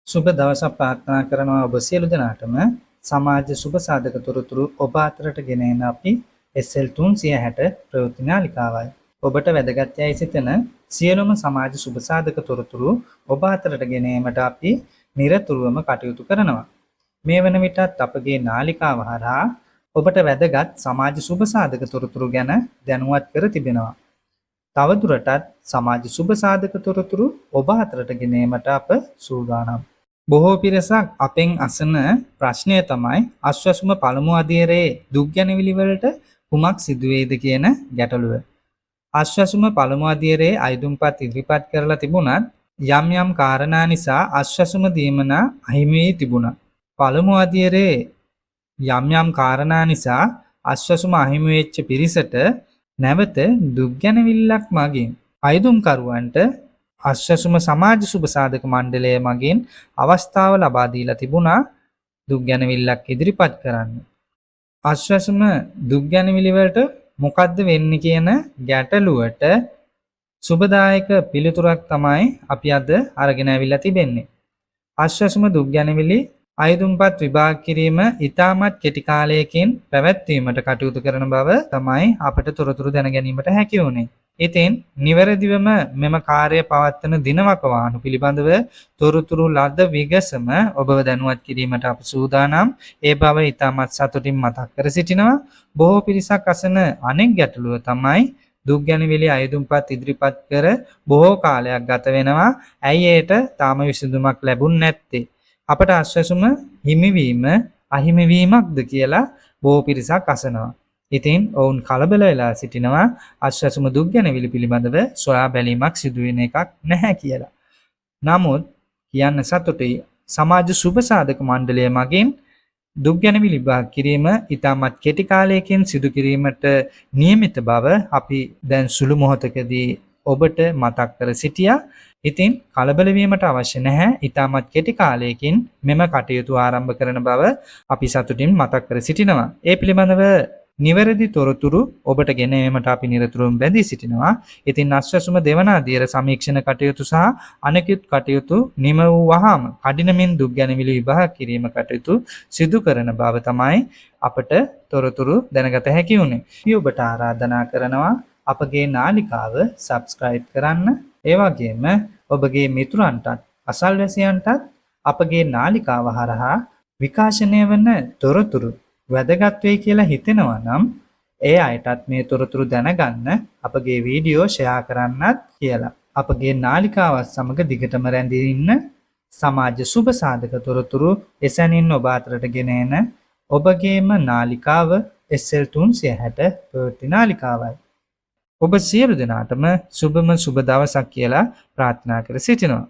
සුබ දවසක් ප්‍රාර්ථනා කරනවා ඔබ සියලු දෙනාටම. සමාජ සුබ සාධක තොරතුරු ඔබ අතරට ගෙන එන අපි SL 360 ප්‍රවෘත්ති නාලිකාවයි. ඔබට වැදගත් යයි සිතන සියලුම සමාජ සුබ සාධක තොරතුරු ඔබ අතරට ගෙන ඒමට අපි නිරතුරුවම කටයුතු කරනවා. මේ වන විටත් අපගේ නාලිකාව හරහා ඔබට වැදගත් සමාජ සුබ සාධක තොරතුරු ගැන දැනුවත් කර තිබෙනවා. තවදුරටත් සමාජ සුබ සාධක තොරතුරු ඔබ අතරට ගෙන ඒමට අප සූදානම්. බොහෝ පිරිසක් අපෙන් අසන ප්‍රශ්නය තමයි අශ්වසුම පළමු අදියරේ දුක් ගැනවිලි වලට කුමක් සිදුවේද කියන ගැටලුව. අශ්වසුම පළමු අදියරේ අයදුම්පත් ඉදිරිපත් කරලා තිබුණත් යම් යම් කාරණා නිසා අශ්වසුම දීමනා අහිමි වී තිබුණා. පළමු අදියරේ යම් යම් කාරණා නිසා අශ්වසුම අහිමි වෙච්ච පිරිසට නැවත දුක් ගැනවිල්ලක් මගින් අයදුම්කරුවන්ට අශ්වසුම සමාජ සුබ සාධක මණ්ඩලය මගින් අවස්ථාව ලබා දීලා තිබුණා දුක් ගැනවිල්ලක් ඉදිරිපත් කරන්න. අශ්වසුම දුක් ගැනවිලි වලට මොකද්ද වෙන්නේ කියන ගැටලුවට සුබදායක පිළිතුරක් තමයි අපි අද අරගෙන ආවිල්ලා තිබෙන්නේ. අශ්වසුම දුක් ගැනවිලි අයදුම්පත් විභාග කිරීම ඉතාමත් කෙටි කාලයකින් පැවැත්වීමට කටයුතු කරන බව තමයි අපට තොරතුරු දැන ගැනීමට හැකි වුණේ. ඉතින් නිවැරදිවම මෙම කාර්යය පවත්වන දිනවකවානු පිළිබඳව තොරතුරු ලද විගසම ඔබව දැනුවත් කිරීමට අප සූදානම්. ඒ බව ඉතාමත් සතුටින් මතක් කර සිටිනවා. බොහෝ පිරිසක් අසන අනෙක් ගැටලුව තමයි දුක් ගැනවිලි අයදුම්පත් ඉදිරිපත් කර බොහෝ කාලයක් ගත වෙනවා. ඇයි ඒට තාම විසඳුමක් ලැබුණ නැත්තේ? අපට අශ්වසුම හිමිවීම අහිමිවීමක්ද කියලා බොහෝ පිරිසක් අසනවා. ඉතින් ඔවුන් කලබල වෙලා සිටිනවා අශ්වසුම දුක් ගැනවිලි පිළිබඳව සොයා බැලීමක් සිදුවෙන එකක් නැහැ කියලා. නමුත් කියන්න සතුටුයි සමාජ සුබ සාධක මණ්ඩලය මගින් දුක් ගැනවිලි විභාග කිරීම ඉතාමත් කෙටි කාලයකින් සිදු කිරීමට නියමිත බව අපි දැන් සුළු මොහොතකදී ඔබට මතක් කර සිටියා. ඉතින් කලබල වීමට අවශ්‍ය නැහැ. ඉතාමත් කෙටි කාලයකින් මෙම කටයුතු ආරම්භ කරන බව අපි සතුටින් මතක් කර සිටිනවා. ඒ පිළිබඳව නිවැරදි තොරතුරු ඔබට ගෙන ඒමට අපි නිරතුරුවම බැඳී සිටිනවා. ඉතින් අශ්වසුම දෙවන අදියර සමීක්ෂණ කටයුතු සහ අනෙකුත් කටයුතු නිම වූ වහාම කඩිනමින් දුක් ගැනවිලි විභාග කිරීම කටයුතු සිදු කරන බව තමයි අපට තොරතුරු දැනගත හැකි වුණේ. අපි ඔබට ආරාධනා කරනවා අපගේ නාලිකාව subscribe කරන්න. ඒ වගේම ඔබගේ මිතුරන්ටත් අසල්වැසියන්ටත් අපගේ නාලිකාව හරහා විකාශනය වන තොරතුරු වැදගත් වෙයි කියලා හිතෙනවා නම් ඒ අයටත් මේ තොරතුරු දැනගන්න අපගේ වීඩියෝ ෂෙයා කරන්නත් කියලා. අපගේ නාලිකාවත් සමග දිගටම රැඳී ඉන්න සමාජ සුබ සාධක තොරතුරු එසැනින් ඔබ අතරට ගෙන එන ඔබගේම නාලිකාව SL 360 ප්‍රවෘත්ති නාලිකාවයි. ඔබ සියලු දෙනාටම සුබම සුබ දවසක් කියලා ප්‍රාර්ථනා කර සිටිනවා.